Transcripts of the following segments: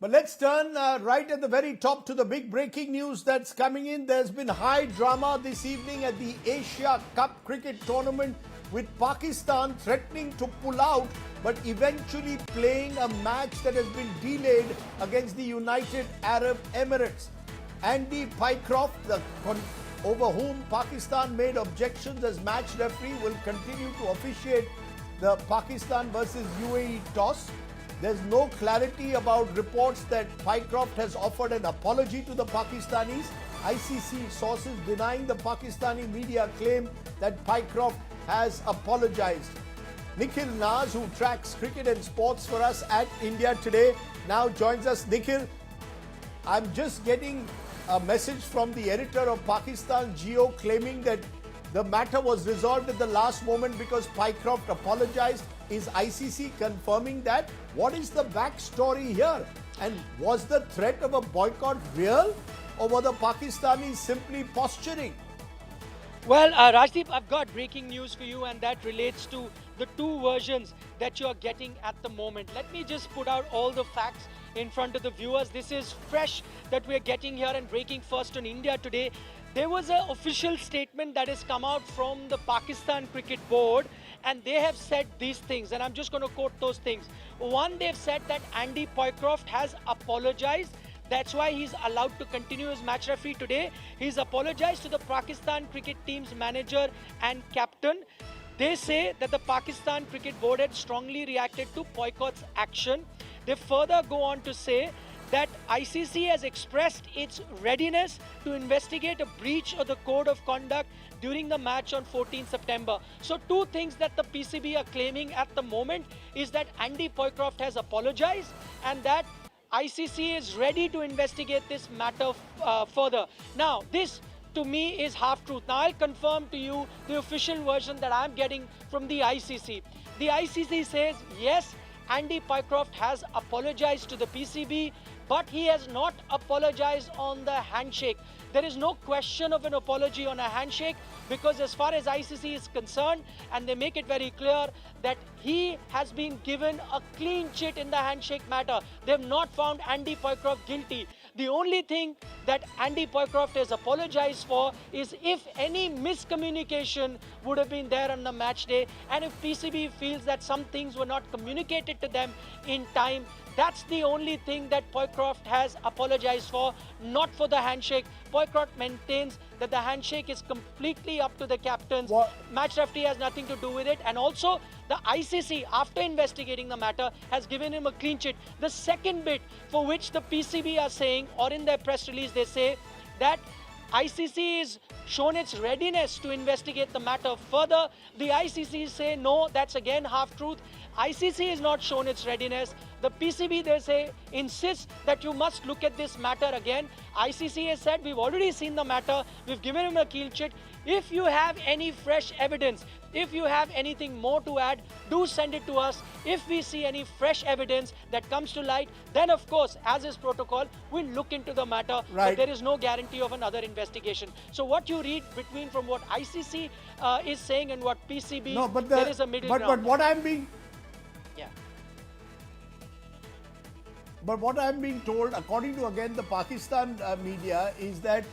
But let's turn right at the very top to the big breaking news that's coming in. There's been high drama this evening at the Asia Cup cricket tournament with Pakistan threatening to pull out but eventually playing a match that has been delayed against the United Arab Emirates. Andy Pycroft, over whom Pakistan made objections as match referee, will continue to officiate the Pakistan versus UAE toss. There's no clarity about reports that Pycroft has offered an apology to the Pakistanis. ICC sources denying the Pakistani media claim that Pycroft has apologized. Nikhil Naz, who tracks cricket and sports for us at India Today, now joins us. Nikhil, I'm just getting a message from the editor of Pakistan Geo claiming that the matter was resolved at the last moment because Pycroft apologized. Is ICC confirming that? What is the backstory here? And was the threat of a boycott real, or were the Pakistanis simply posturing? Well, Rajdeep, I've got breaking news for you, and that relates to the two versions that you're getting at the moment. Let me just put out all the facts in front of the viewers. This is fresh that we're getting here and breaking first on India Today. There was an official statement that has come out from the Pakistan Cricket Board, and they have said these things, and I'm just going to quote those things. One, they've said that Andy Pycroft has apologized. That's why he's allowed to continue as match referee today. He's apologized to the Pakistan cricket team's manager and captain. They say that the Pakistan Cricket Board had strongly reacted to Pycroft's action. They further go on to say that ICC has expressed its readiness to investigate a breach of the code of conduct during the match on 14 September. So two things that the PCB are claiming at the moment is that Andy Pycroft has apologized and that ICC is ready to investigate this matter further. Now, this to me is half-truth. Now, I'll confirm to you the official version that I'm getting from the ICC. The ICC says, yes, Andy Pycroft has apologized to the PCB, but he has not apologized on the handshake. There is no question of an apology on a handshake because as far as ICC is concerned, and they make it very clear that he has been given a clean chit in the handshake matter. They have not found Andy Pycroft guilty. The only thing that Andy Pycroft has apologized for is if any miscommunication would have been there on the match day, and if PCB feels that some things were not communicated to them in time. That's the only thing that Pycroft has apologized for, not for the handshake. Pycroft maintains that the handshake is completely up to the captains. Match referee has nothing to do with it. And also, the ICC, after investigating the matter, has given him a clean chit. The second bit for which the PCB are saying, or in their press release, they say that ICC is shown its readiness to investigate the matter further. The ICC say no, that's again half-truth. ICC is not shown its readiness. The PCB, they say, insists that you must look at this matter again. ICC has said, we've already seen the matter. We've given him a clean chit. If you have any fresh evidence, if you have anything more to add, do send it to us. If we see any fresh evidence that comes to light, then of course, as is protocol, we'll look into the matter. Right. But there is no guarantee of another investigation. So what you read between from what ICC is saying and what PCB, there is a middle ground. But what I'm being... Yeah. But what I'm being told, according to again the Pakistan media, is that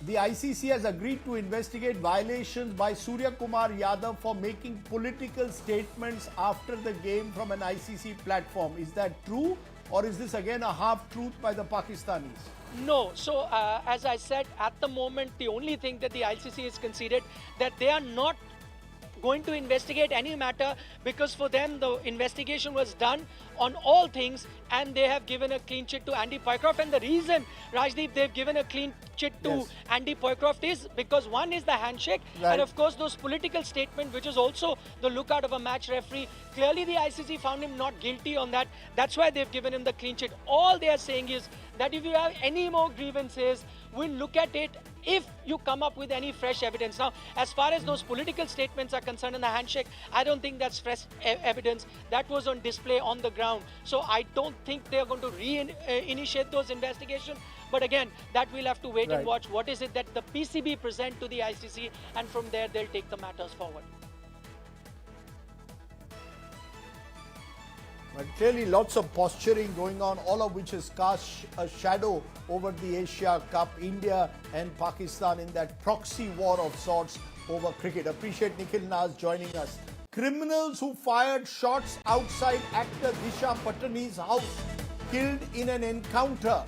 the ICC has agreed to investigate violations by Surya Kumar Yadav for making political statements after the game from an ICC platform. Is that true, or is this again a half-truth by the Pakistanis? No. So, as I said, at the moment, the only thing that the ICC has conceded that they are not going to investigate any matter because for them the investigation was done on all things and they have given a clean chit to Andy Pycroft. And the reason, Rajdeep, they've given a clean chit to Andy Pycroft is because one is the handshake and of course those political statements, which is also the lookout of a match referee. Clearly the ICC found him not guilty on that. That's why they've given him the clean chit. All they are saying is that if you have any more grievances, we'll look at it if you come up with any fresh evidence. Now, as far as those political statements are concerned in the handshake, I don't think that's fresh evidence. That was on display on the ground. So I don't think they're going to initiate those investigations. But again, that we'll have to wait and watch. What is it that the PCB present to the ICC, and from there they'll take the matters forward. But clearly lots of posturing going on, all of which has cast a shadow over the Asia Cup. India and Pakistan in that proxy war of sorts over cricket. Appreciate Nikhil Nas joining us. Criminals who fired shots outside actor Disha Patani's house killed in an encounter.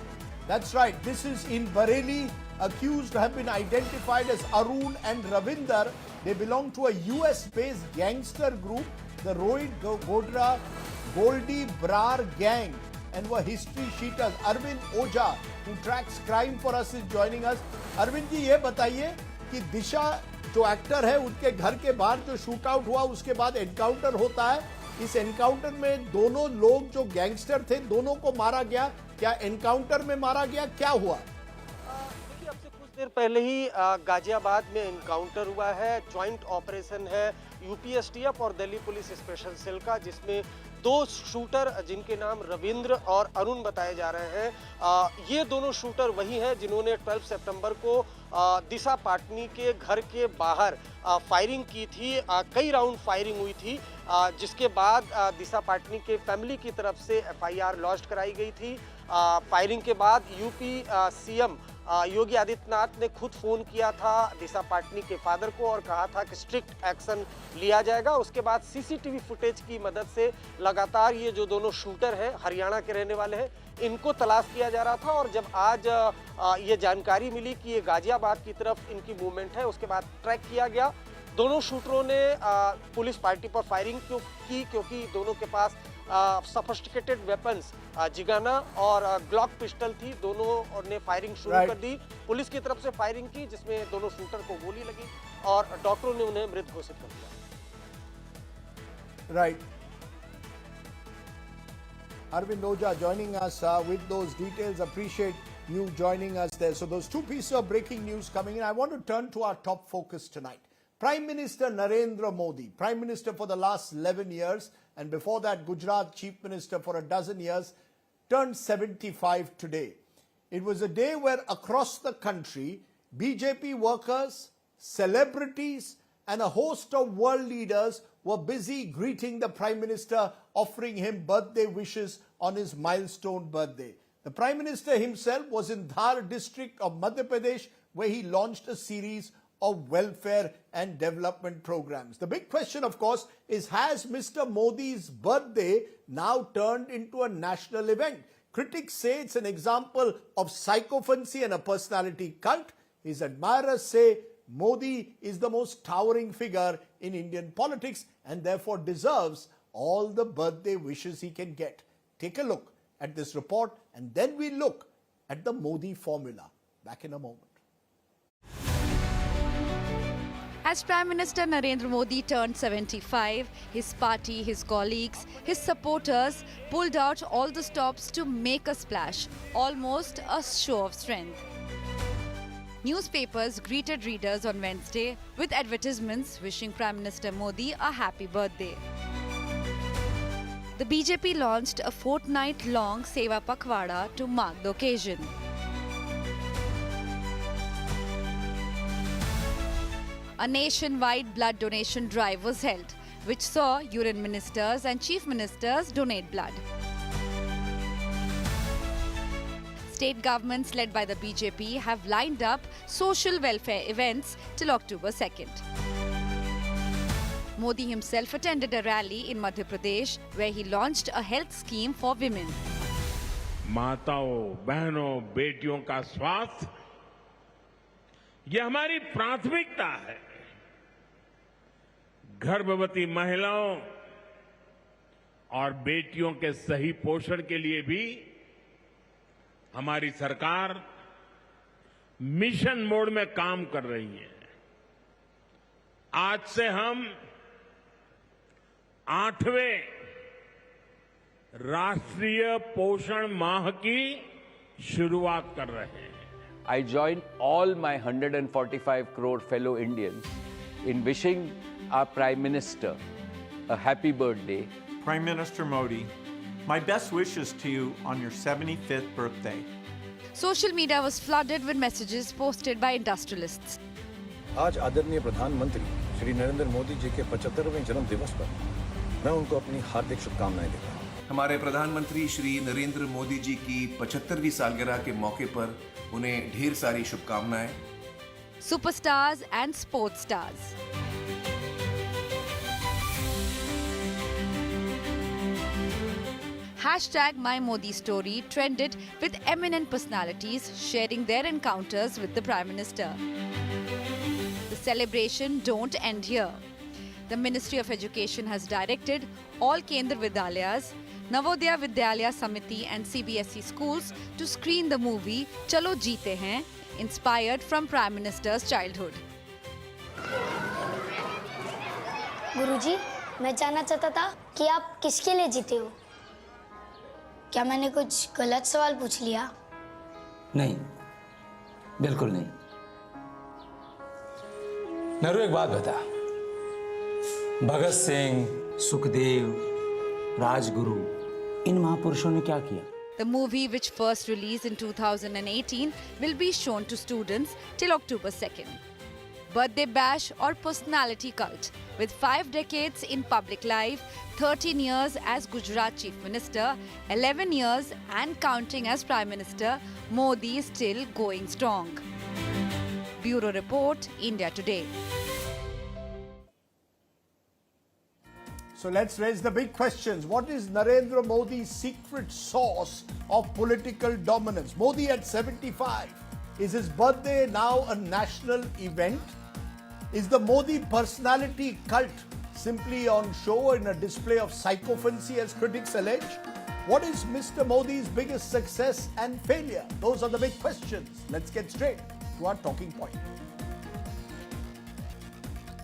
That's right, this is in Bareilly. Accused have been identified as Arun and Ravinder. They belong to a US-based gangster group, the Rohit Godra Goldie Brar gang, and were history sheeters. Arvind Oja, who tracks crime for us, is joining us. Arvind जी ये बताइए कि दिशा जो actor है उनके घर के बाहर जो शूट आउट हुआ उसके बाद एनकाउंटर होता है. इस एनकाउंटर में दोनों लोग जो गैंगस्टर थे दोनों को मारा गया. क्या एनकाउंटर में मारा गया, क्या हुआ? देखिए, अब से कुछ देर पहले ही गाजियाबाद में एनकाउंटर हुआ है. जॉइंट ऑपरेशन है यूपीएसटीएफ और दिल्ली पुलिस स्पेशल सेल का, जिसमें दो शूटर जिनके नाम रविंद्र और अरुण बताए जा रहे हैं. ये दोनों शूटर वही हैं जिन्होंने 12 सितंबर को दिशा पाटनी के घर के बाहर फायरिंग की थी. कई राउंड फायरिंग हुई थी, जिसके बाद दिशा पाटनी के फैमिली की तरफ से एफआईआर लॉन्च कराई गई थी. फायरिंग के बाद यूपी सीएम योगी आदित्यनाथ ने खुद फोन किया था दिशा पाटनी के फादर को और कहा था कि स्ट्रिक्ट एक्शन लिया जाएगा. उसके बाद सीसीटीवी फुटेज की मदद से लगातार ये जो दोनों शूटर हैं, हरियाणा के रहने वाले हैं, इनको तलाश किया जा रहा था. और जब आज ये जानकारी मिली कि ये गाजियाबाद की तरफ इनकी मूवमेंट है, उसके बाद ट्रैक किया गया. दोनों शूटरों ने पुलिस पार्टी पर फायरिंग की क्योंकि दोनों के पास सफिस्टिकेटेड वेपन्स जिगाना और ग्लॉक पिस्टल थी. दोनों ने फायरिंग शुरू कर दी. पुलिस की तरफ से फायरिंग की जिसमें दोनों शूटर को गोली लगी और डॉक्टरों ने उन्हें मृत घोषित कर दिया. Right. Arvind Oja joining us with those details. Appreciate you joining us there. So those two pieces of breaking news coming in. I want to turn to our top focus tonight. Prime Minister Narendra Modi, Prime Minister for the last 11 years, and before that Gujarat Chief Minister for a dozen years, turned 75 today. It was a day where across the country, BJP workers, celebrities, and a host of world leaders were busy greeting the Prime Minister, offering him birthday wishes on his milestone birthday. The Prime Minister himself was in Dhar district of Madhya Pradesh, where he launched a series of welfare and development programs. The big question, of course, is has Mr. Modi's birthday now turned into a national event? Critics say it's an example of sycophancy and a personality cult. His admirers say Modi is the most towering figure in Indian politics and therefore deserves all the birthday wishes he can get. Take a look at this report and then we look at the Modi formula. Back in a moment. As Prime Minister Narendra Modi turned 75, his party, his colleagues, his supporters pulled out all the stops to make a splash, almost a show of strength. Newspapers greeted readers on Wednesday with advertisements wishing Prime Minister Modi a happy birthday. The BJP launched a fortnight-long Seva Pakhwada to mark the occasion. A nationwide blood donation drive was held, which saw union ministers and chief ministers donate blood. State governments led by the BJP have lined up social welfare events till October 2nd. Modi himself attended a rally in Madhya Pradesh where he launched a health scheme for women. माताओं, बहनों, बेटियों का स्वास्थ्य ये हमारी प्राथमिकता है. गर्भवती महिलाओं और बेटियों के सही पोषण के लिए भी हमारी सरकार मिशन मोड में काम कर रही है. आज से हम 8वें राष्ट्रीय पोषण माह की शुरुआत कर रहे हैं. I join all my 145 crore fellow Indians in wishing our Prime Minister a happy birthday. Prime Minister Modi, my best wishes to you on your 75th birthday. Social media was flooded with messages posted by industrialists. आज आदरणीय प्रधानमंत्री श्री नरेंद्र मोदी जी के 75वें जन्म दिवस पर मैं उनको अपनी हार्दिक शुभकामनाएं देता हूं. हमारे प्रधानमंत्री श्री नरेंद्र मोदी जी की 75वीं सालगिरह के मौके पर उन्हें ढेर सारी शुभकामनाएं। Superstars and sports stars. Hashtag My Modi Story trended with eminent personalities sharing their encounters with the Prime Minister. The celebration don't end here. The Ministry of Education has directed all Kendra Vidyalayas, Navodaya Vidyalaya Samiti and CBSE schools to screen the movie Chalo Jeete Hain, inspired from Prime Minister's childhood. गुरुजी, मैं जानना चाहता था कि आप किसके लिए जीते हो? क्या मैंने कुछ गलत सवाल पूछ लिया? नहीं, बिल्कुल नहीं। नरू, एक बात बता, भगत सिंह, सुखदेव, राजगुरु, इन महापुरुषों ने क्या किया? The movie, which first released in 2018, will be shown to students till October 2nd. Birthday bash or personality cult. With 5 decades in public life, 13 years as Gujarat Chief Minister, 11 years and counting as Prime Minister, Modi is still going strong. Bureau Report, India Today. So let's raise the big questions. What is Narendra Modi's secret sauce of political dominance? Modi at 75. Is his birthday now a national event? Is the Modi personality cult simply on show in a display of sycophancy, as critics allege? What is Mr. Modi's biggest success and failure? Those are the big questions. Let's get straight to our talking point.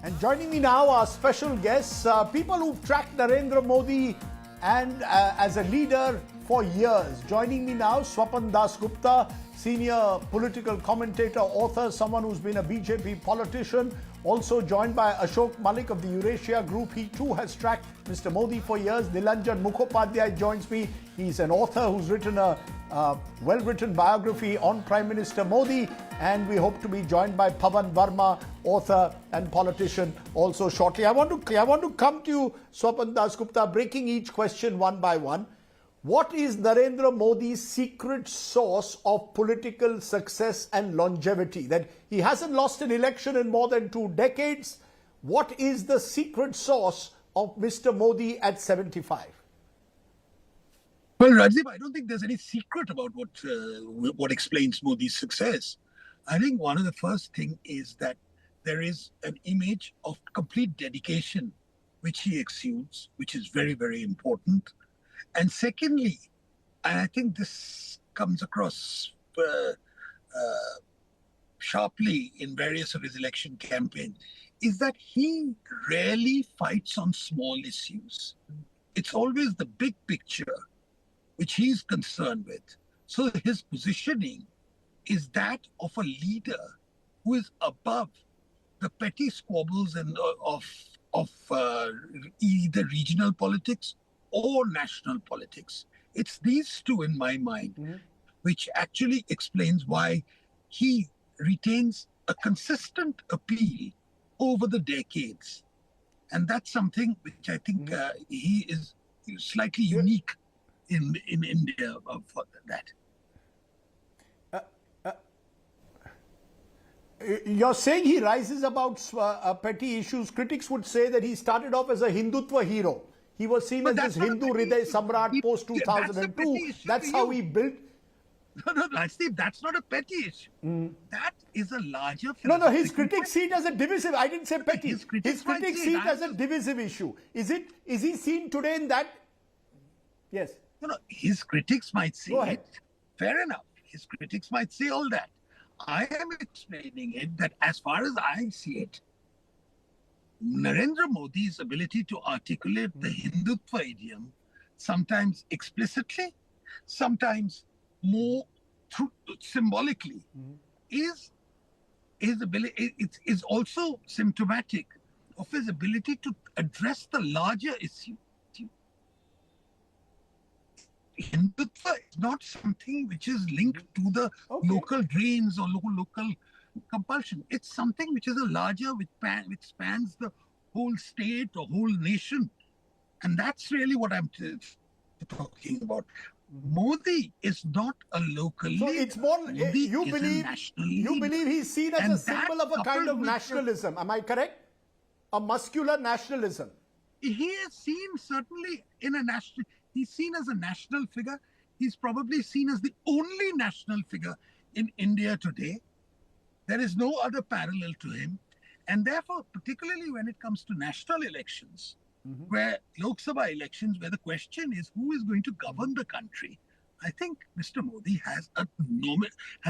And joining me now are special guests, people who've tracked Narendra Modi and as a leader for years. Joining me now, Swapan Dasgupta, senior political commentator, author, someone who's been a BJP politician. Also joined by Ashok Malik of the Eurasia Group. He too has tracked Mr. Modi for years. Nilanjan Mukhopadhyay joins me. He's an author who's written a well-written biography on Prime Minister Modi. And we hope to be joined by Pavan Verma, author and politician, also shortly. I want to come to you, Swapan Dasgupta, breaking each question one by one. What is Narendra Modi's secret source of political success and longevity? That he hasn't lost an election in more than 2 decades. What is the secret source of Mr. Modi at 75? Well, Rajdeep, I don't think there's any secret about what explains Modi's success. I think one of the first thing is that there is an image of complete dedication which he exudes, which is very, very important. And secondly, and I think this comes across sharply in various of his election campaigns, is that he rarely fights on small issues. It's always the big picture which he's concerned with. So his positioning is that of a leader who is above the petty squabbles and of either regional politics or national politics. It's these two, in my mind, which actually explains why he retains a consistent appeal over the decades. And that's something which I think he is slightly unique in India for that. You're saying he rises about petty issues. Critics would say that he started off as a Hindutva hero. He was seen as this Hindu Hriday Samrat post 2002. That's how he built. No, Rajdeep, that's not a petty issue. That is a larger. No, his critics see it as a divisive. I didn't say petty. His critics see it as a divisive issue. Is he seen today in that? Yes. No, his critics might say it. Fair enough. His critics might say all that. I am explaining it that as far as I see it, Narendra Modi's ability to articulate the Hindutva idiom, sometimes explicitly, sometimes more symbolically, is also symptomatic of his ability to address the larger issue. Hindutva is not something which is linked to the local drains or local compulsion. It's something which is a larger, which spans the whole state or whole nation. And that's really what I'm talking about. Modi is not a local So leader. it's more, Modi you is believe, a national you leader. believe he's seen as And a symbol that of a kind coupled of with the- nationalism. Am I correct? A muscular nationalism. He is seen certainly in a national, he's seen as a national figure. He's probably seen as the only national figure in India today. There is no other parallel to him. And therefore, particularly when it comes to national elections, where Lok Sabha elections, where the question is who is going to govern the country, I think Mr. Modi has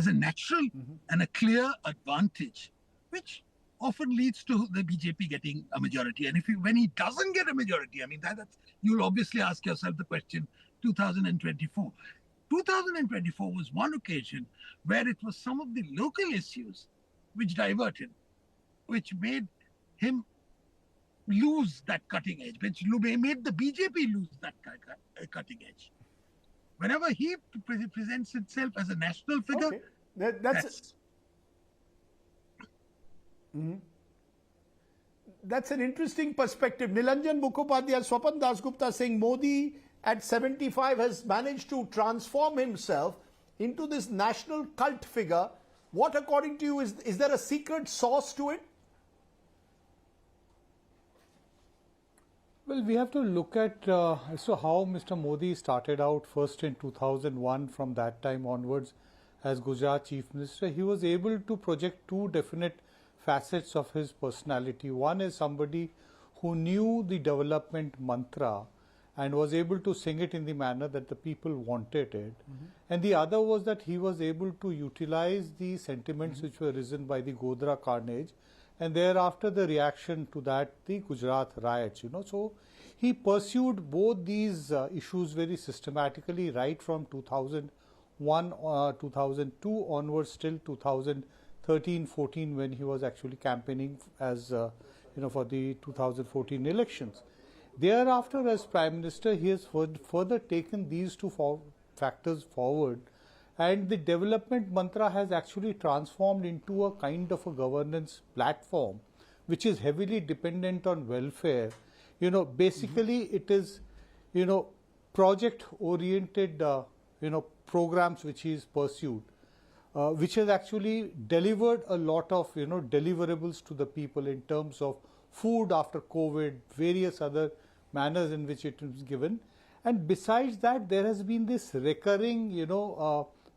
a natural and a clear advantage, which often leads to the BJP getting a majority. And when he doesn't get a majority, I mean, that's, you'll obviously ask yourself the question, 2024. 2024 was one occasion where it was some of the local issues which diverted, which made him lose that cutting edge, which made the BJP lose that cutting edge. Whenever he presents himself as a national figure, Okay. That's That's an interesting perspective. Nilanjan Mukhopadhyay, Swapan Dasgupta saying Modi at 75 has managed to transform himself into this national cult figure. What, according to you, is there a secret sauce to it? Well, we have to look at so how Mr. Modi started out first in 2001. From that time onwards, as Gujarat Chief Minister, he was able to project two definite facets of his personality. One is somebody who knew the development mantra and was able to sing it in the manner that the people wanted it. And the other was that he was able to utilize the sentiments which were risen by the Godhra carnage, and thereafter the reaction to that, the Gujarat riots, So he pursued both these issues very systematically right from 2001, 2002 onwards till 2013-14 when he was actually campaigning as, for the 2014 elections. Thereafter, as Prime Minister, he has further taken these two factors forward, and the development mantra has actually transformed into a kind of a governance platform which is heavily dependent on welfare. Basically it is, project oriented, programs which he is pursued, which has actually delivered a lot of, deliverables to the people in terms of food after COVID, various other manners in which it is given. And besides that, there has been this recurring,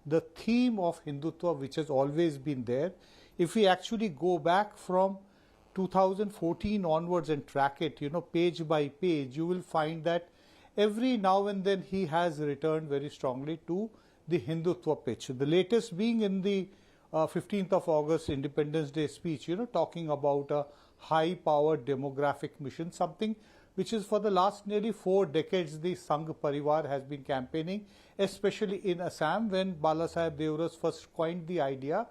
the theme of Hindutva, which has always been there. If we actually go back from 2014 onwards and track it, page by page, you will find that every now and then he has returned very strongly to the Hindutva pitch. The latest being in the 15th of August Independence Day speech, talking about a high-powered demographic mission, something which is for the last nearly 4 decades the Sangh Parivar has been campaigning, especially in Assam, when Balasaheb Deoras first coined the idea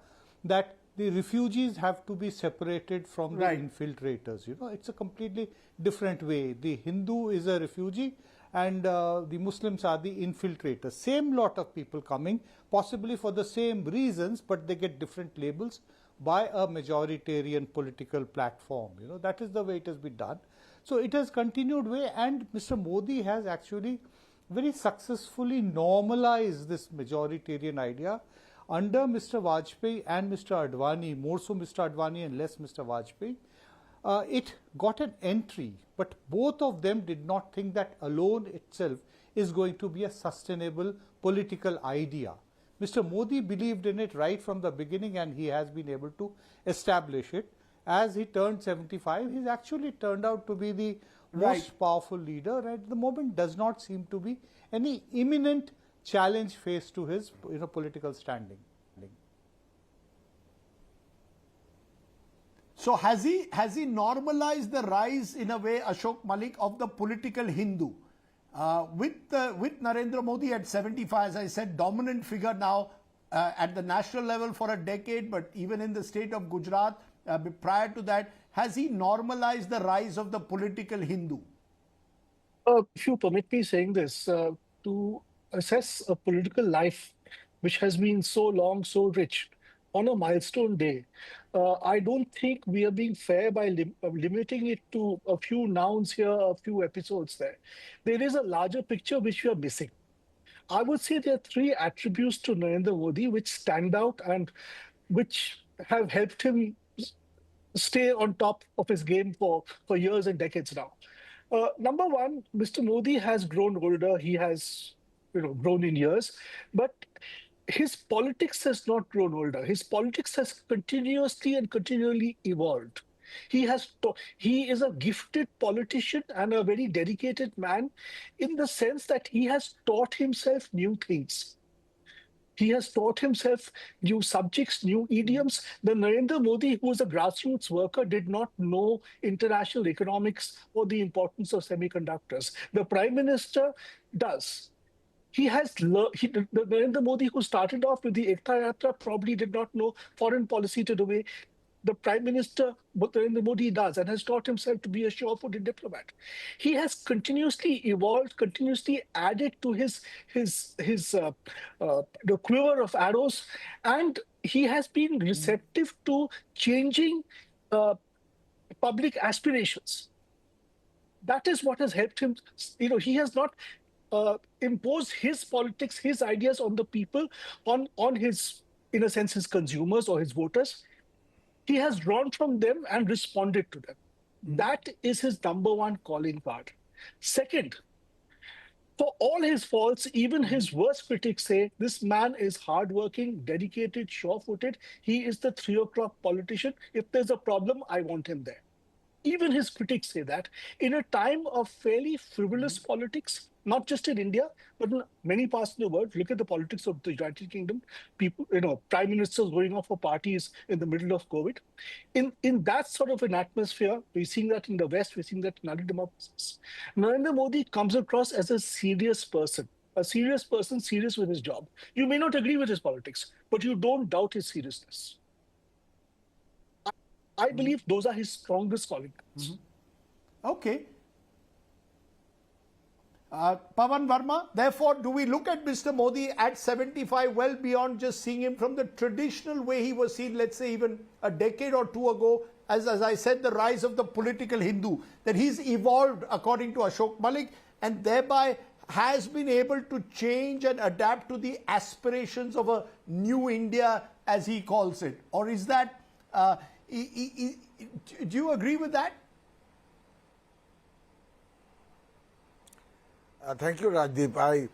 that the refugees have to be separated from the infiltrators. It's a completely different way. The Hindu is a refugee and the Muslims are the infiltrators. Same lot of people coming, possibly for the same reasons, but they get different labels by a majoritarian political platform. That is the way it has been done. So it has continued way, and Mr. Modi has actually very successfully normalized this majoritarian idea under Mr. Vajpayee and Mr. Advani, more so Mr. Advani and less Mr. Vajpayee. It got an entry, but both of them did not think that alone itself is going to be a sustainable political idea. Mr. Modi believed in it right from the beginning, and he has been able to establish it. As he turned 75, he's actually turned out to be the most powerful leader. At the moment, does not seem to be any imminent challenge faced to his political standing. So has he normalized the rise in a way, Ashok Malik, of the political Hindu? With Narendra Modi at 75, as I said, dominant figure now at the national level for a decade, but even in the state of Gujarat, prior to that, has he normalized the rise of the political Hindu? If you permit me saying this, to assess a political life which has been so long, so rich, on a milestone day, I don't think we are being fair by limiting it to a few nouns here, a few episodes there. There is a larger picture which we are missing. I would say there are three attributes to Narendra Modi which stand out and which have helped him stay on top of his game for years and decades now. Number one, Mr. Modi has grown older. He has, grown in years, but his politics has not grown older. His politics has continuously and continually evolved. He is a gifted politician and a very dedicated man in the sense that he has taught himself new things. He has taught himself new subjects, new idioms. The Narendra Modi, who was a grassroots worker, did not know international economics or the importance of semiconductors. The Prime Minister does. The Narendra Modi, who started off with the Ekta Yatra, probably did not know foreign policy to the way the Prime Minister Narendra Modi does, and has taught himself to be a sure-footed diplomat. He has continuously evolved, continuously added to his the quiver of arrows, and he has been receptive to changing public aspirations. That is what has helped him. He has not imposed his politics, his ideas on the people, on his, in a sense, his consumers or his voters. He has drawn from them and responded to them. That is his number one calling card. Second, for all his faults, even his worst critics say this man is hardworking, dedicated, sure-footed. He is the 3 o'clock politician. If there's a problem, I want him there. Even his critics say that. In a time of fairly frivolous politics, not just in India, but in many parts of the world, look at the politics of the United Kingdom. People, prime ministers going off for parties in the middle of COVID. In that sort of an atmosphere, we're seeing that in the West, we're seeing that in other democracies. Narendra Modi comes across as a serious person serious with his job. You may not agree with his politics, but you don't doubt his seriousness. I believe those are his strongest calling cards. Okay. Pawan Verma, therefore, do we look at Mr. Modi at 75 well beyond just seeing him from the traditional way he was seen, let's say even a decade or two ago, as I said, the rise of the political Hindu, that he's evolved according to Ashok Malik and thereby has been able to change and adapt to the aspirations of a new India, as he calls it? Or is that, do you agree with that? Thank you, Rajdeep.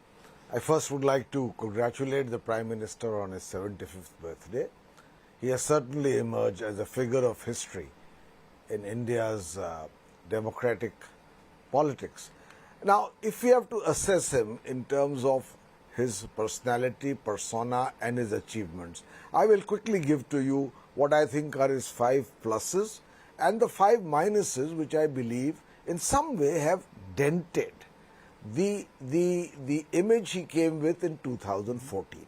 I first would like to congratulate the Prime Minister on his 75th birthday. He has certainly emerged as a figure of history in India's democratic politics. Now, if we have to assess him in terms of his personality, persona and his achievements, I will quickly give to you what I think are his 5 pluses and the 5 minuses which I believe in some way have dented the image he came with in 2014.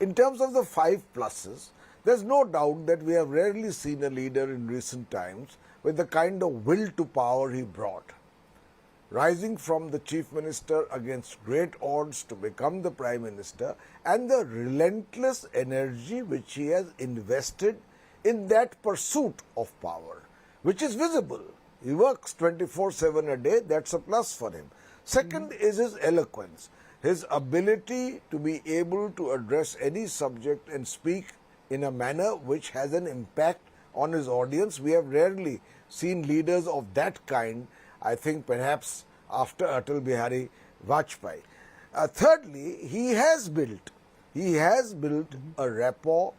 In terms of the 5 pluses, there's no doubt that we have rarely seen a leader in recent times with the kind of will to power he brought. Rising from the Chief Minister against great odds to become the Prime Minister, and the relentless energy which he has invested in that pursuit of power, which is visible. He works 24/7 a day, that's a plus for him. Second is his eloquence, his ability to be able to address any subject and speak in a manner which has an impact on his audience. We have rarely seen leaders of that kind, I think perhaps after Atal Bihari Vajpayee. Thirdly, he has built a rapport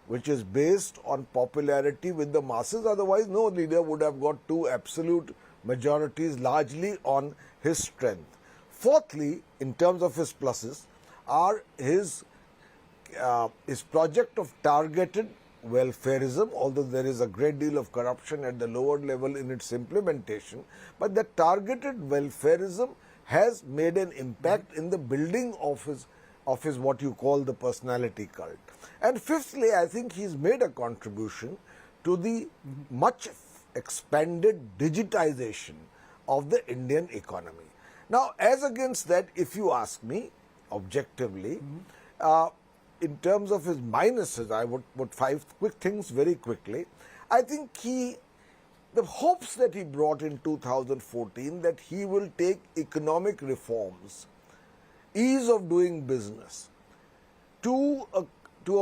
which is based on popularity with the masses. Otherwise, no leader would have got 2 absolute majorities largely on his strength. Fourthly, in terms of his pluses, are his project of targeted welfarism, although there is a great deal of corruption at the lower level in its implementation, but the targeted welfarism has made an impact in the building of his what you call the personality cult. And fifthly, I think he's made a contribution to the much expanded digitization of the Indian economy. Now, as against that, if you ask me objectively, in terms of his minuses, I would put 5 quick things very quickly. I think the hopes that he brought in 2014 that he will take economic reforms, ease of doing business, to a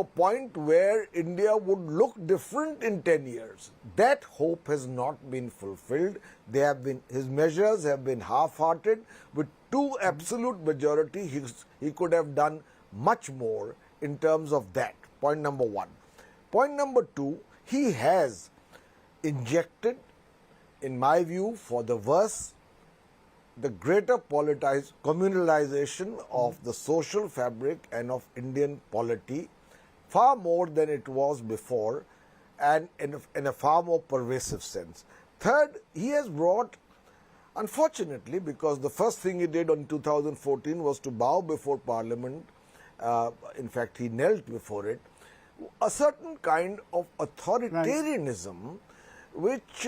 point where India would look different in 10 years. That hope has not been fulfilled. His measures have been half-hearted. With two absolute majority, he could have done much more in terms of that. Point number one. Point number two, he has injected, in my view, for the worse, the greater communalization of the social fabric and of Indian polity far more than it was before, and in a far more pervasive sense. Third, he has brought, unfortunately, because the first thing he did in 2014 was to bow before Parliament, in fact he knelt before it, a certain kind of authoritarianism which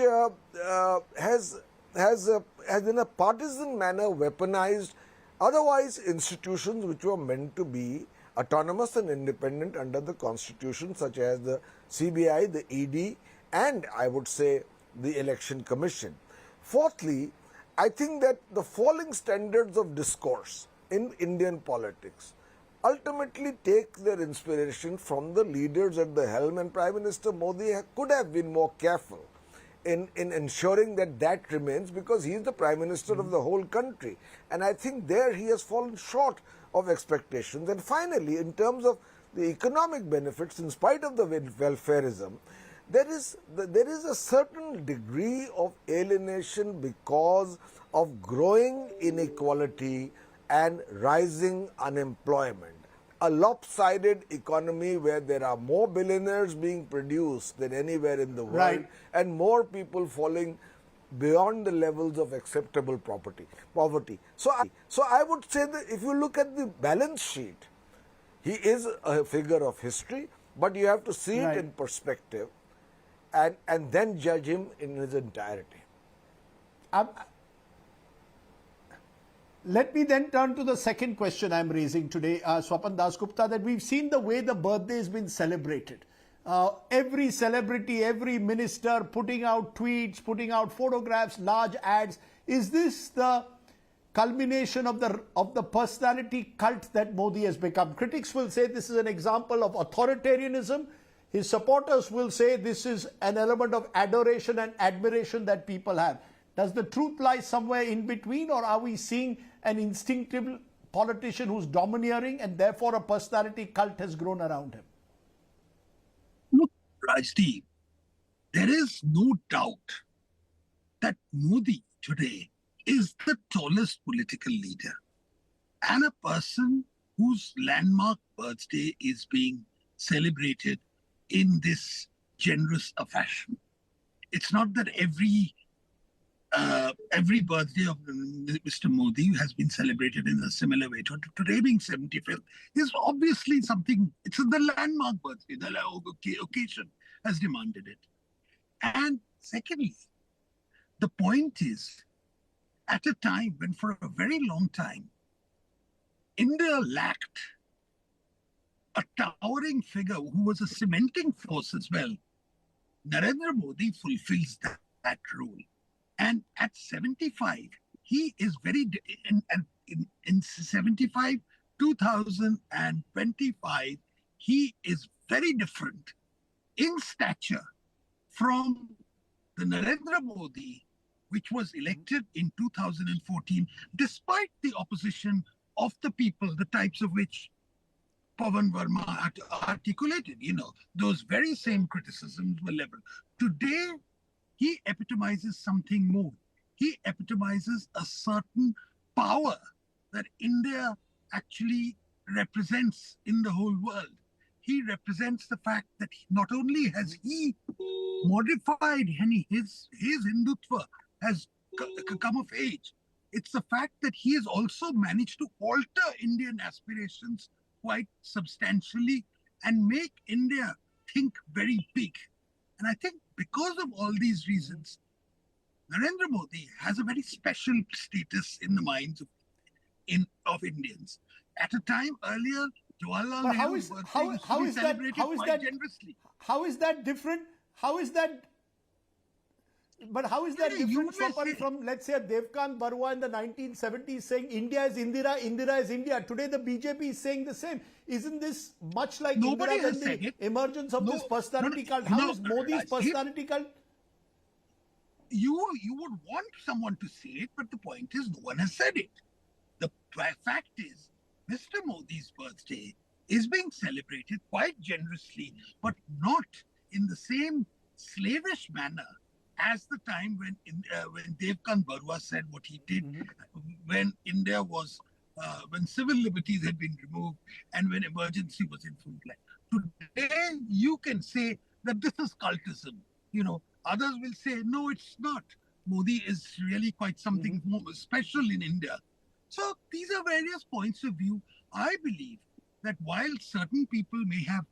has in a partisan manner weaponized otherwise institutions which were meant to be autonomous and independent under the Constitution, such as the CBI, the ED, and I would say the Election Commission. Fourthly, I think that the falling standards of discourse in Indian politics ultimately take their inspiration from the leaders at the helm, and Prime Minister Modi could have been more careful in ensuring that that remains, because he is the Prime Minister of the whole country. And I think there he has fallen short of expectations. And finally, in terms of the economic benefits, in spite of the welfarism, there is a certain degree of alienation because of growing inequality and rising unemployment. A lopsided economy where there are more billionaires being produced than anywhere in the world, Right. and more people falling beyond the levels of acceptable poverty. So I would say that if you look at the balance sheet, he is a figure of history, but you have to see it in perspective and then judge him in his entirety. Let me then turn to the second question I'm raising today, Swapan Dasgupta, that we've seen the way the birthday has been celebrated. Every celebrity, every minister putting out tweets, putting out photographs, large ads. Is this the culmination of the personality cult that Modi has become? Critics will say this is an example of authoritarianism. His supporters will say this is an element of adoration and admiration that people have. Does the truth lie somewhere in between, or are we seeing an instinctive politician who's domineering and therefore a personality cult has grown around him? Look, Rajdeep, there is no doubt that Modi today is the tallest political leader and a person whose landmark birthday is being celebrated in this generous a fashion. It's not that every birthday of Mr. Modi has been celebrated in a similar way. Today being 75th is obviously something, it's the landmark birthday, the occasion has demanded it. And secondly, the point is, at a time when for a very long time, India lacked a towering figure who was a cementing force as well, Narendra Modi fulfills that role. And at 75, he is very, in 75, 2025, he is very different in stature from the Narendra Modi, which was elected in 2014, despite the opposition of the people, the types of which Pawan Verma articulated. Those very same criticisms were leveled. Today, he epitomizes something more. He epitomizes a certain power that India actually represents in the whole world. He represents the fact that not only has he modified his Hindutva has come of age, it's the fact that he has also managed to alter Indian aspirations quite substantially and make India think very big. And I think because of all these reasons, Narendra Modi has a very special status in the minds of Indians. At a time earlier, Jawaharlal Nehru's birthday used to be celebrated quite generously. How is that different? How is that? But how is that You different, may Swapan, say- from, let's say, Devkan Barua in the 1970s saying India is Indira, Indira is India? Today the BJP is saying the same. Isn't this much like Nobody Indira has when said the it. emergence of this personality cult? How is Modi's personality cult? You would want someone to say it, but the point is no one has said it. The fact is, Mr. Modi's birthday is being celebrated quite generously, but not in the same slavish manner as the time when Devkan Barua said what he did, when India was, when civil liberties had been removed and when emergency was in full play. Today, you can say that this is cultism. Others will say, no, it's not. Modi is really quite something more special in India. So these are various points of view. I believe that while certain people may have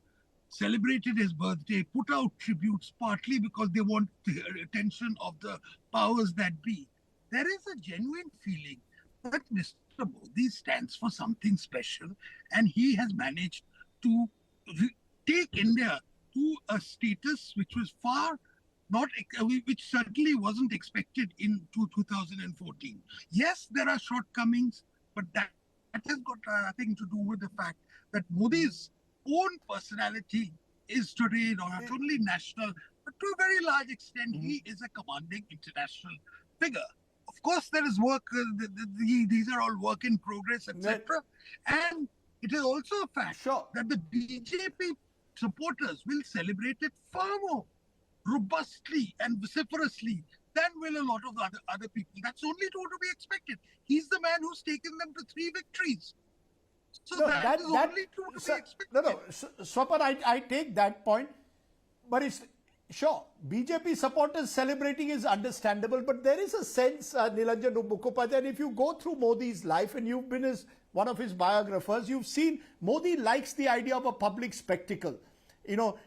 celebrated his birthday, put out tributes partly because they want the attention of the powers that be, there is a genuine feeling that Mr. Modi stands for something special, and he has managed to take India to a status which was which certainly wasn't expected in 2014. Yes, there are shortcomings, but that has got nothing to do with the fact that Modi's own personality is today not only national, but to a very large extent, he is a commanding international figure. Of course, there is work, these are all work in progress, etc. And it is also a fact that the BJP supporters will celebrate it far more robustly and vociferously than will a lot of other people. That's only to be expected. He's the man who's taken them to 3 victories. So that is only to be expected. No, Swapan, I take that point, but it's sure BJP supporters celebrating is understandable, but there is a sense, Nilanjan Mukhopadhyay, and if you go through Modi's life and you've been one of his biographers, you've seen Modi likes the idea of a public spectacle.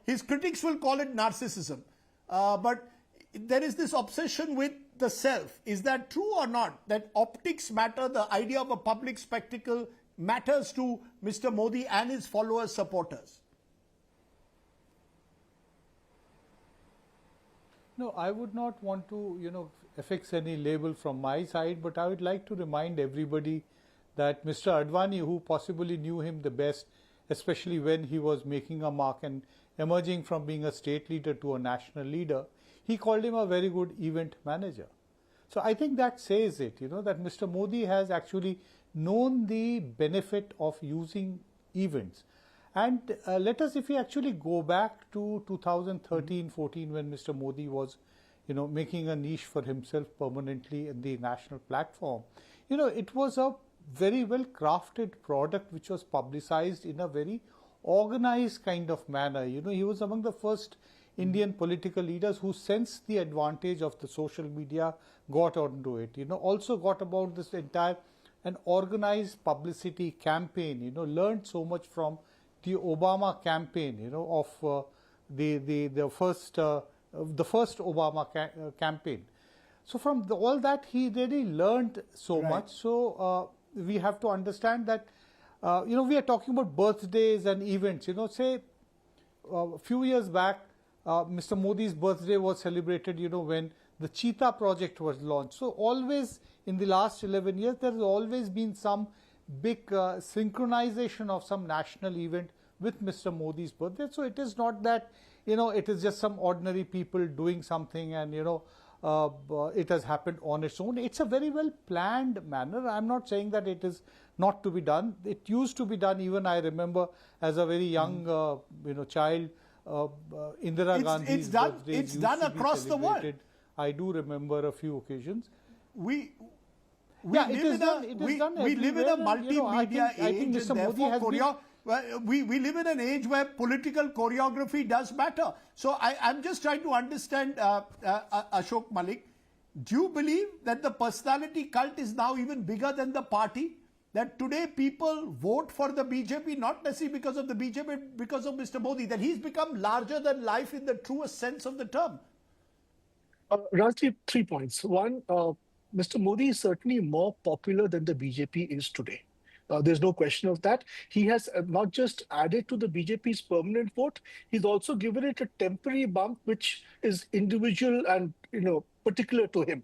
His critics will call it narcissism, but there is this obsession with the self. Is that true or not? That optics matter, the idea of a public spectacle matters to Mr. Modi and his followers, supporters? No, I would not want to, affix any label from my side, but I would like to remind everybody that Mr. Advani, who possibly knew him the best, especially when he was making a mark and emerging from being a state leader to a national leader, he called him a very good event manager. So I think that says it, that Mr. Modi has actually known the benefit of using events. And let us, if we actually go back to 2013-14, when Mr. Modi was, making a niche for himself permanently in the national platform, it was a very well crafted product which was publicized in a very organized kind of manner. He was among the first Indian political leaders who sensed the advantage of the social media, got onto it, also got about this entire an organized publicity campaign, learned so much from the Obama campaign, of the first Obama campaign. So from all that, he really learned so much. So we have to understand that, we are talking about birthdays and events. Say a few years back, Mr. Modi's birthday was celebrated, when the Cheetah project was launched. So always in the last 11 years, there has always been some big synchronization of some national event with Mr. Modi's birthday. So it is not that, it is just some ordinary people doing something and, it has happened on its own. It's a very well planned manner. I'm not saying that it is not to be done. It used to be done. Even I remember as a very young, child, Indira Gandhi's birthday. It's done across the world. I do remember a few occasions. We live in a multimedia age, and therefore we live in an age where political choreography does matter. So I'm just trying to understand, Ashok Malik, do you believe that the personality cult is now even bigger than the party? That today people vote for the BJP, not necessarily because of the BJP, because of Mr. Modi, that he's become larger than life in the truest sense of the term? Rajdeep, 3 points. One, Mr. Modi is certainly more popular than the BJP is today. There's no question of that. He has not just added to the BJP's permanent vote, he's also given it a temporary bump, which is individual and particular to him.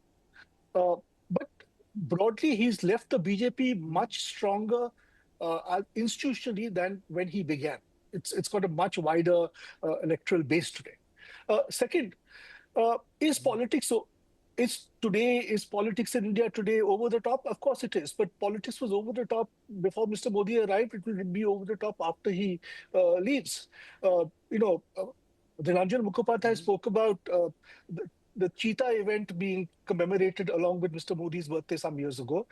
But broadly, he's left the BJP much stronger institutionally than when he began. It's got a much wider electoral base today. Second, is politics so? Is politics in India today over the top? Of course it is. But politics was over the top before Mr. Modi arrived. It will be over the top after he leaves. Nilanjan Mukhopadhyay spoke about the cheetah event being commemorated along with Mr. Modi's birthday some years ago.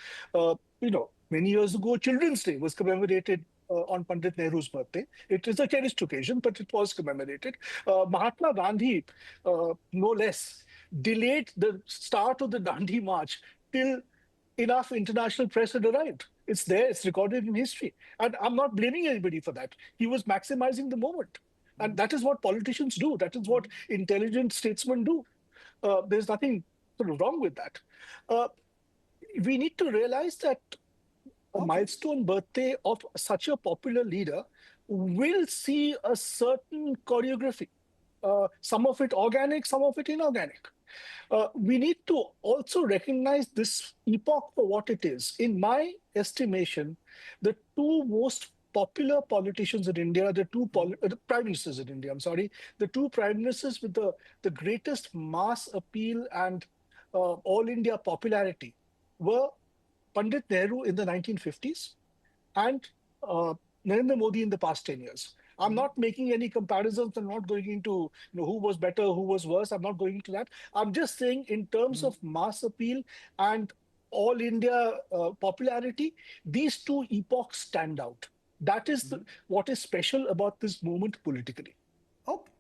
Many years ago, Children's Day was commemorated on Pandit Nehru's birthday. It is a cherished occasion, but it was commemorated. Mahatma Gandhi, no less, delayed the start of the Dandi March till enough international press had arrived. It's there, it's recorded in history. And I'm not blaming anybody for that. He was maximizing the moment. And that is what politicians do. That is what intelligent statesmen do. There's nothing sort of wrong with that. We need to realize that a milestone birthday of such a popular leader will see a certain choreography. Some of it organic, some of it inorganic. We need to also recognize this epoch for what it is. In my estimation, the two most popular politicians in India, the prime ministers in India, the two prime ministers with the greatest mass appeal and all India popularity were Pandit Nehru in the 1950s and Narendra Modi in the past 10 years. I'm not making any comparisons. I'm not going into who was better, who was worse. I'm not going into that. I'm just saying in terms of mass appeal and all India popularity, these two epochs stand out. That is what is special about this moment politically. Okay.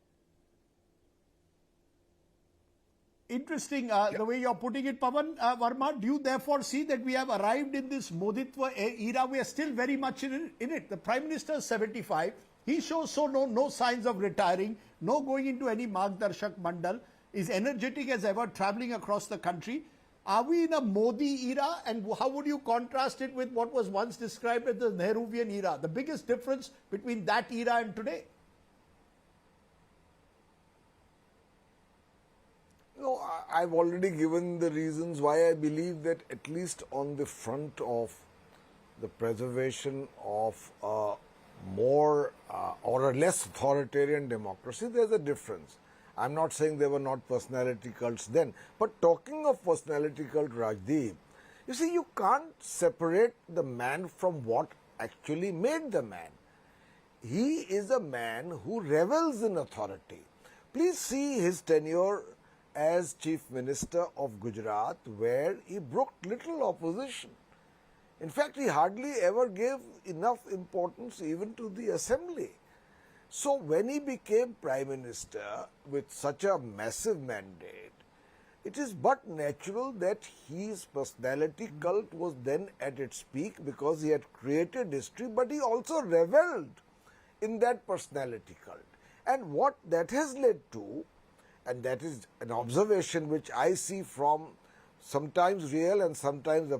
Interesting the way you're putting it, Pavan. Verma, do you therefore see that we have arrived in this Moditwa era? We are still very much in it. The Prime Minister is 75. He shows no signs of retiring, no going into any Margdarshak Mandal, is energetic as ever, traveling across the country. Are we in a Modi era, and how would you contrast it with what was once described as the Nehruvian era? The biggest difference between that era and today? No, I've already given the reasons why I believe that at least on the front of the preservation of more or a less authoritarian democracy, there's a difference. I'm not saying there were not personality cults then, but talking of personality cult, Rajdeep, you see, you can't separate the man from what actually made the man. He is a man who revels in authority. Please see his tenure as Chief Minister of Gujarat, where he brooked little opposition. In fact, he hardly ever gave enough importance even to the assembly. So when he became Prime Minister with such a massive mandate, it is but natural that his personality cult was then at its peak because he had created history, but he also reveled in that personality cult. And what that has led to, and that is an observation which I see from sometimes real and sometimes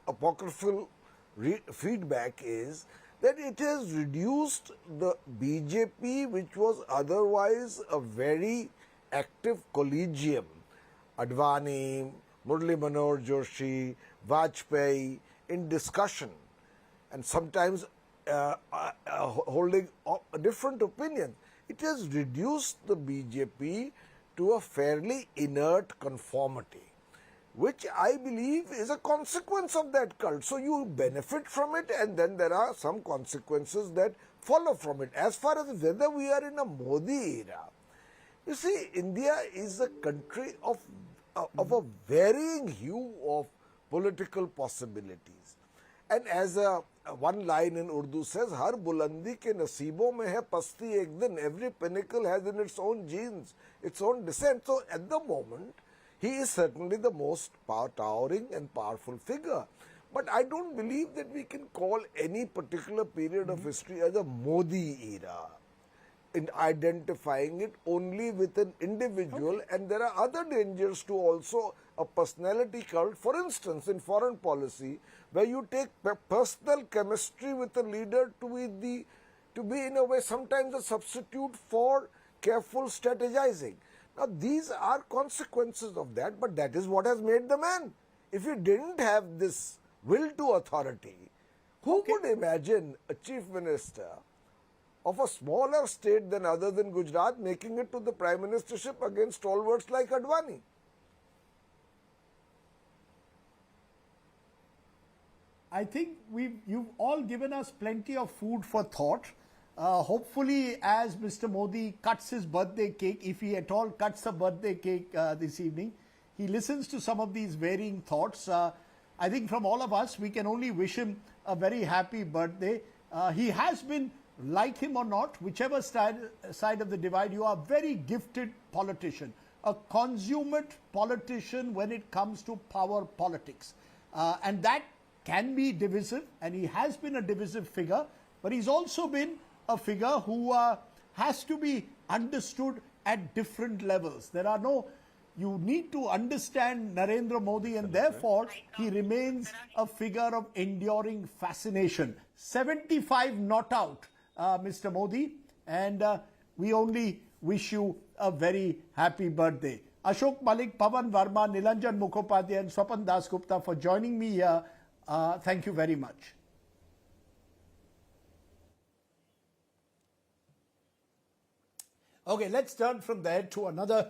apocryphal feedback, is that it has reduced the BJP, which was otherwise a very active collegium, Advani, Murli Manohar Joshi, Vajpayee, in discussion and sometimes holding a different opinion. It has reduced the BJP to a fairly inert conformity, which I believe is a consequence of that cult. So you benefit from it, and then there are some consequences that follow from it. As far as whether we are in a Modi era, you see, India is a country of a varying hue of political possibilities. And as one line in Urdu says, "Har bulandi ke nasibo mein hai pasti ek din." Every pinnacle has in its own genes, its own descent. So at the moment, he is certainly the most towering and powerful figure. But I don't believe that we can call any particular period of history as a Modi era, in identifying it only with an individual. And there are other dangers to also a personality cult. For instance, in foreign policy, where you take personal chemistry with a leader to be in a way sometimes a substitute for careful strategizing. Now these are consequences of that, but that is what has made the man. If he didn't have this will to authority, who could imagine a chief minister of a smaller state than other than Gujarat making it to the prime ministership against stalwarts like Advani? I think you've all given us plenty of food for thought. Hopefully, as Mr. Modi cuts his birthday cake, if he at all cuts a birthday cake this evening, he listens to some of these varying thoughts. I think from all of us, we can only wish him a very happy birthday. He has been, like him or not, whichever side of the divide, you are a very gifted politician, a consummate politician when it comes to power politics. And that can be divisive, and he has been a divisive figure, but he's also been a figure who has to be understood at different levels. You need to understand Narendra Modi, and therefore he remains a figure of enduring fascination. 75 not out, Mr. Modi, and we only wish you a very happy birthday. Ashok Malik, Pawan Verma, Nilanjan Mukhopadhyay and Swapan Das Gupta for joining me here. Thank you very much. Okay, let's turn from there to another,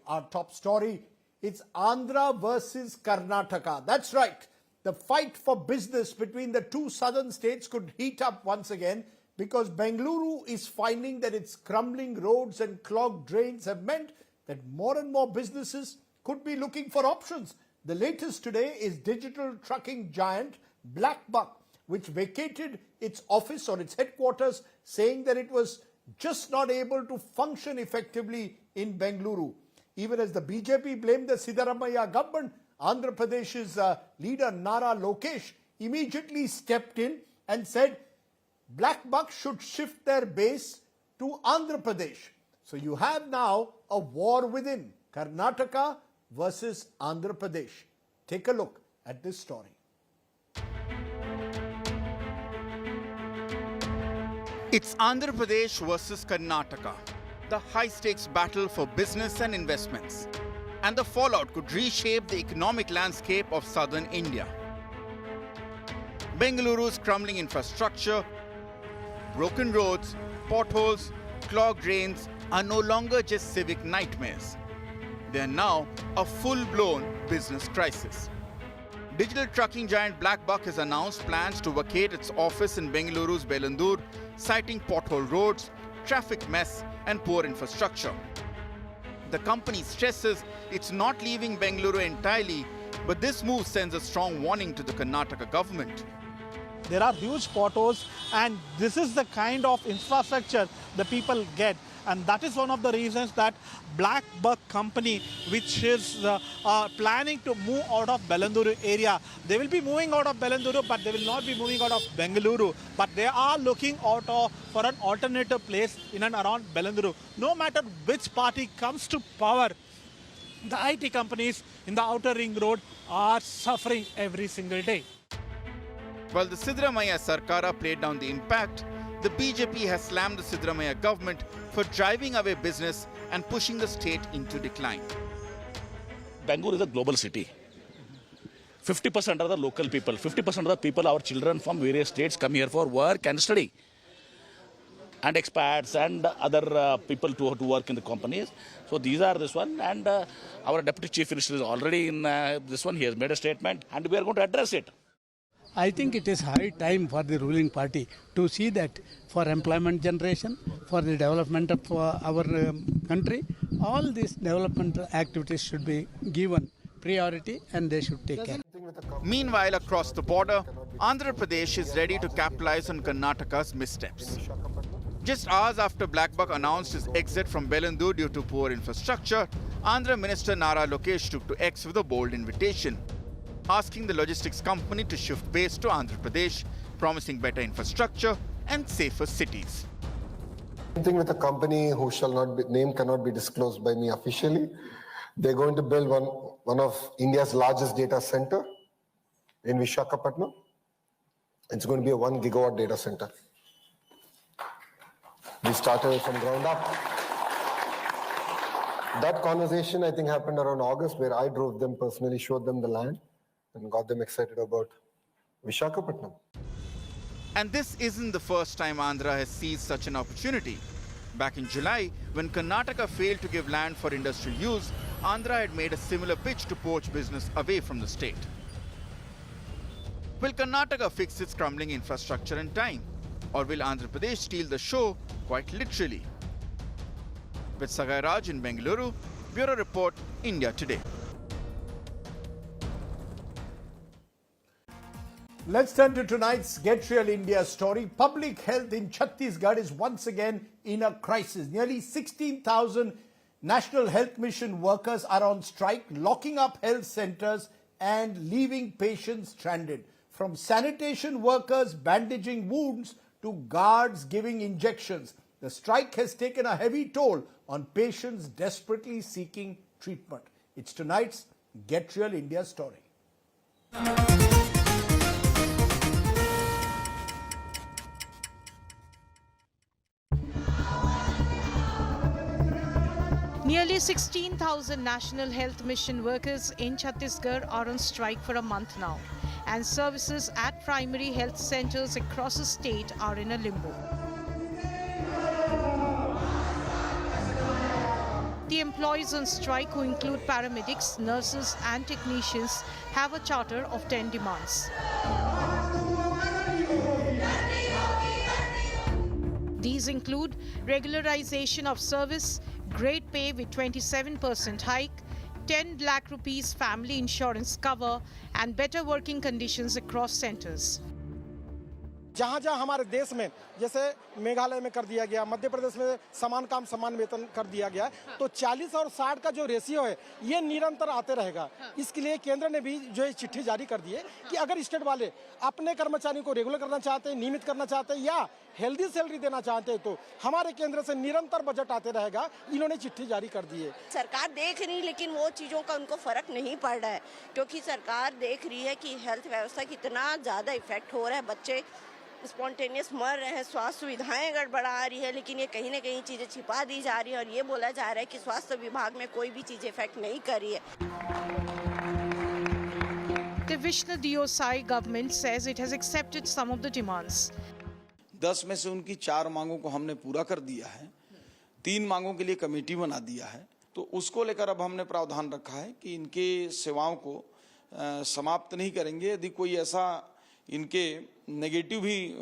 our top story. It's Andhra versus Karnataka. That's right. The fight for business between the two southern states could heat up once again because Bengaluru is finding that its crumbling roads and clogged drains have meant that more and more businesses could be looking for options. The latest today is digital trucking giant BlackBuck, which vacated its office or its headquarters, saying that it was just not able to function effectively in Bengaluru. Even as the BJP blamed the Siddaramaiah government, Andhra Pradesh's leader Nara Lokesh immediately stepped in and said BlackBuck should shift their base to Andhra Pradesh. So you have now a war within Karnataka versus Andhra Pradesh. Take a look at this story. It's Andhra Pradesh versus Karnataka, the high-stakes battle for business and investments. And the fallout could reshape the economic landscape of southern India. Bengaluru's crumbling infrastructure, broken roads, potholes, clogged drains are no longer just civic nightmares. They are now a full-blown business crisis. Digital trucking giant BlackBuck has announced plans to vacate its office in Bengaluru's Bellandur, citing pothole roads, traffic mess, and poor infrastructure. The company stresses it's not leaving Bengaluru entirely, but this move sends a strong warning to the Karnataka government. There are huge potholes, and this is the kind of infrastructure the people get. And that is one of the reasons that BlackBuck company, which is planning to move out of Bellandur area. They will be moving out of Bellandur, but they will not be moving out of Bengaluru. But they are looking out for an alternative place in and around Bellandur. No matter which party comes to power, the IT companies in the outer ring road are suffering every single day. While the Siddaramaiah Sarkara played down the impact, the BJP has slammed the Siddaramaiah government for driving away business and pushing the state into decline. Bangalore is a global city. 50% are the local people. 50% of the people, our children from various states, come here for work and study. And expats and other people to work in the companies. So these are this one. And our Deputy Chief Minister is already in this one. He has made a statement and we are going to address it. I think it is high time for the ruling party to see that for employment generation, for the development of our country, all these development activities should be given priority and they should take care. Meanwhile, across the border, Andhra Pradesh is ready to capitalize on Karnataka's missteps. Just hours after BlackBuck announced his exit from Bellandur due to poor infrastructure, Andhra Minister Nara Lokesh took to X with a bold invitation, asking the logistics company to shift base to Andhra Pradesh, promising better infrastructure and safer cities. Same thing with a company who name cannot be disclosed by me officially. They're going to build one of India's largest data center in Visakhapatnam. It's going to be a 1 gigawatt data center. We started from ground up. That conversation, I think, happened around August, where I drove them personally, showed them the land, and got them excited about Visakhapatnam. And this isn't the first time Andhra has seized such an opportunity. Back in July, when Karnataka failed to give land for industrial use, Andhra had made a similar pitch to poach business away from the state. Will Karnataka fix its crumbling infrastructure in time? Or will Andhra Pradesh steal the show quite literally? With Sagai Raj in Bengaluru, Bureau Report, India Today. Let's turn to tonight's Get Real India story. Public health in Chhattisgarh is once again in a crisis. Nearly 16,000 National Health Mission workers are on strike, locking up health centers and leaving patients stranded. From sanitation workers bandaging wounds to guards giving injections, the strike has taken a heavy toll on patients desperately seeking treatment. It's tonight's Get Real India story. Nearly 16,000 National Health Mission workers in Chhattisgarh are on strike for a month now, and services at primary health centers across the state are in a limbo. The employees on strike, who include paramedics, nurses and technicians, have a charter of 10 demands. These include regularization of service, great pay with 27% hike, 10 lakh rupees family insurance cover and better working conditions across centers. जहाँ जहाँ हमारे देश में जैसे मेघालय में कर दिया गया, मध्य प्रदेश में समान काम समान वेतन कर दिया गया, तो 40 और 60 का जो रेशियो है ये निरंतर आते रहेगा। इसके लिए केंद्र ने भी जो है चिट्ठी जारी कर दी है कि अगर स्टेट वाले अपने कर्मचारियों को रेगुलर करना चाहते हैं, नियमित करना चाहते हैं या हेल्दी सैलरी देना चाहते हैं तो हमारे केंद्र से निरंतर बजट आते रहेगा। इन्होंने चिट्ठी जारी कर दी है। सरकार देख रही, लेकिन वो चीज़ों का उनको फर्क नहीं पड़ रहा है, क्योंकि सरकार देख रही है कि हेल्थ व्यवस्था कितना ज़्यादा इफेक्ट हो रहा है, बच्चे स्पॉन्टेनियस मर रहे हैं, स्वास्थ्य सुविधाएं गड़बड़ा आ रही है, लेकिन ये कहीं ना कहीं चीज़ें छिपा दी जा रही है और ये बोला जा रहा है कि स्वास्थ्य विभाग में कोई भी चीज़ इफेक्ट नहीं कर रही है। Divisional DOSI government says it has accepted some of the demands. 10 में से उनकी 4 मांगों को हमने पूरा कर दिया है, 3 मांगों के लिए कमेटी बना दिया है, तो उसको लेकर अब हमने प्रावधान रखा है कि इनके सेवाओं को समाप्त नहीं करेंगे। यदि कोई ऐसा इनके नेगेटिव भी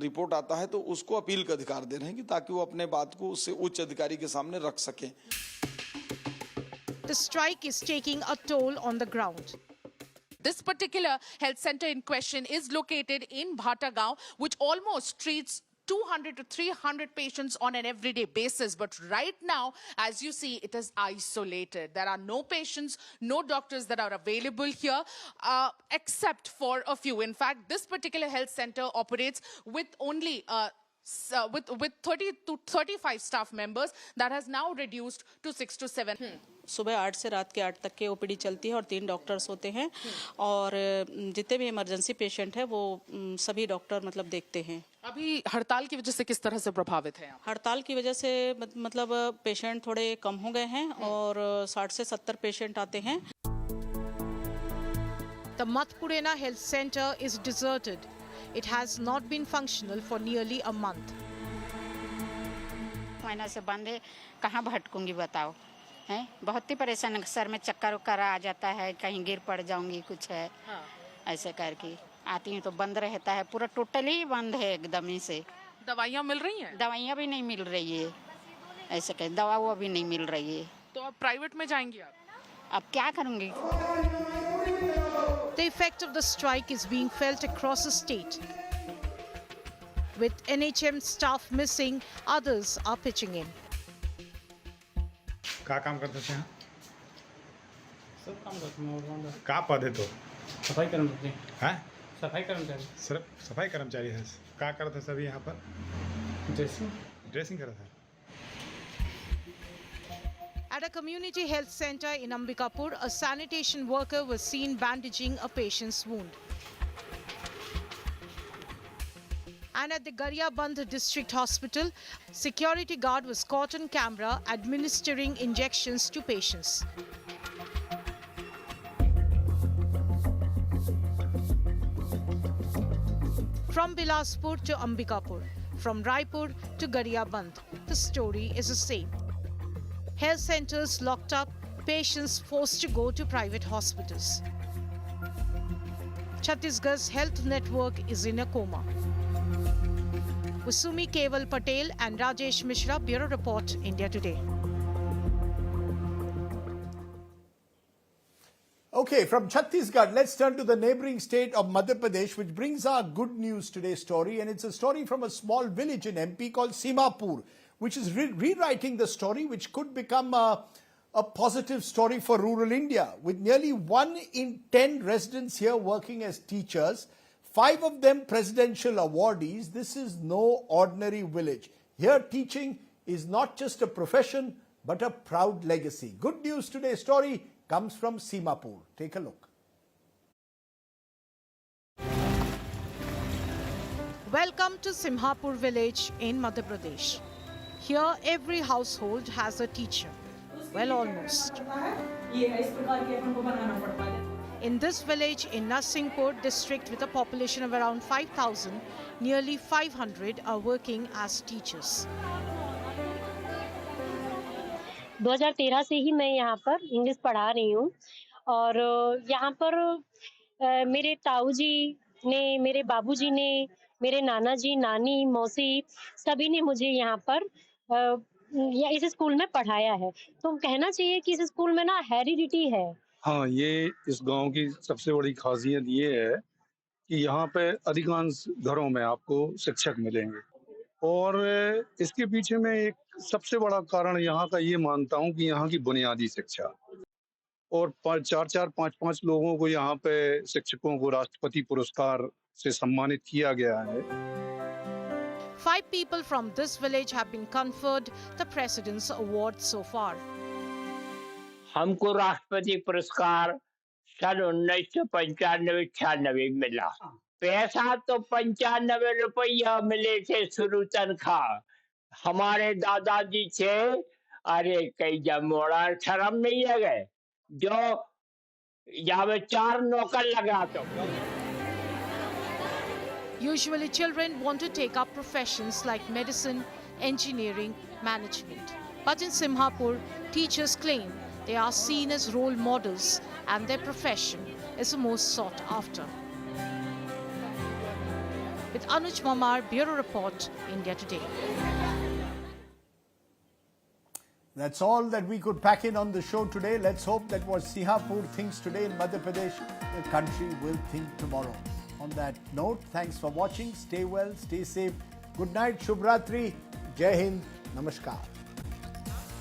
रिपोर्ट आता है तो उसको अपील का अधिकार दे रहे हैं कि ताकि वो अपने बात को उससे उच्च अधिकारी के सामने रख सकें। The strike is taking a toll on the ground. This particular health center in question is located in Bhatagaon, which almost treats 200 to 300 patients on an everyday basis. But right now, as you see, it is isolated. There are no patients, no doctors that are available here, except for a few. In fact, this particular health center operates with only with 30 to 35 staff members. That has now reduced to 6 to 7. सुबह 8 से रात के 8 तक के OPD चलती है और 3 doctors होते हैं और जितने भी इमरजेंसी पेशेंट है वो सभी डॉक्टर मतलब देखते हैं। अभी हड़ताल की वजह से किस तरह से प्रभावित हैं? हड़ताल की वजह से मतलब पेशेंट थोड़े कम हो गए हैं और 60 से 70 पेशेंट आते हैं। The Matpurena Health Center is deserted. It has not been functional for nearly a month. महीना से बंद है, कहाँ भटकूंगी बताओ, हैं? बहुत ही परेशान, सर में चक्कर उक्कर आ जाता है, कहीं गिर पड़ जाऊंगी कुछ है, ऐसे करके आती हूँ तो बंद रहता है, पूरा टोटली बंद है एकदम ही से। दवाइयाँ मिल रही हैं? दवाइयाँ भी नहीं मिल रही है, ऐसे कह दवा वो भी नहीं मिल रही है। तो अब प्राइवेट में जाएंगी आप? अब क्या करूँगी? The effect of the strike is being felt across the state. With NHM staff missing, others are pitching in. क्या काम करते थे? सब काम करते हैं। क्या पद है तो? सफाई कर्मचारी। हैं? सफाई कर्मचारी। सिर्फ सफाई कर्मचारी है। क्या करते सभी यहाँ पर? ड्रेसिंग करते हैं। At a community health center in Ambikapur, a sanitation worker was seen bandaging a patient's wound. And at the Gariyaband District Hospital, security guard was caught on camera administering injections to patients. From Bilaspur to Ambikapur, from Raipur to Gariyaband, the story is the same. Health centers locked up, patients forced to go to private hospitals. Chhattisgarh's health network is in a coma. Usumi Keval Patel and Rajesh Mishra, Bureau Report, India Today. Okay, from Chhattisgarh, let's turn to the neighboring state of Madhya Pradesh, which brings our good news today story. And it's a story from a small village in MP called Simapur, which is rewriting the story, which could become a positive story for rural India. With nearly 1 in 10 residents here working as teachers, 5 of them presidential awardees, this is no ordinary village. Here, teaching is not just a profession, but a proud legacy. Good news today story comes from Simapur. Take a look. Welcome to Simhapur village in Madhya Pradesh. Here, every household has a teacher. Well, almost. In this village in Narsinghpur district with a population of around 5,000, nearly 500 are working as teachers. 2013 से ही मैं यहाँ पर English पढ़ा रही हूँ और यहाँ पर मेरे ताऊ जी ने, मेरे बाबूजी ने, मेरे नाना जी, नानी, मौसी सभी ने मुझे यहाँ पर इस स्कूल में पढ़ाया है। तो कहना चाहिए कि इस स्कूल में ना हेरिडिटी है। हाँ, ये इस गांव की सबसे बड़ी खासियत ये है कि यहाँ पे अधिकांश घरों में आपको शिक्षक मिलेंगे और इसके पीछे में एक सबसे बड़ा कारण यहाँ का ये मानता हूँ कि यहाँ की बुनियादी शिक्षा और 4-5 लोगों को यहाँ पे शिक्षकों को राष्ट्रपति पुरस्कार से सम्मानित किया गया है। 5 people from this village have been conferred the President's Award so far. हमको राष्ट्रपति पुरस्कार सन 1995-96 मिला। पैसा तो 95 रुपया मिले थे शुरू तनख्वाह। हमारे दादाजी थे, अरे कई जमोड़ा शर्म नहीं लगे जो यहाँ में 4 नौकर लगा तो। Usually children want to take up professions like medicine, engineering, management. But in Simhapur, teachers claim they are seen as role models and their profession is the most sought after. With Anuj Mamar, Bureau Report, India Today. That's all that we could pack in on the show today. Let's hope that what Simhapur thinks today in Madhya Pradesh, the country will think tomorrow. On that note, thanks for watching. Stay well, stay safe. Good night, Shubh Ratri, Jai Hind, Namaskar.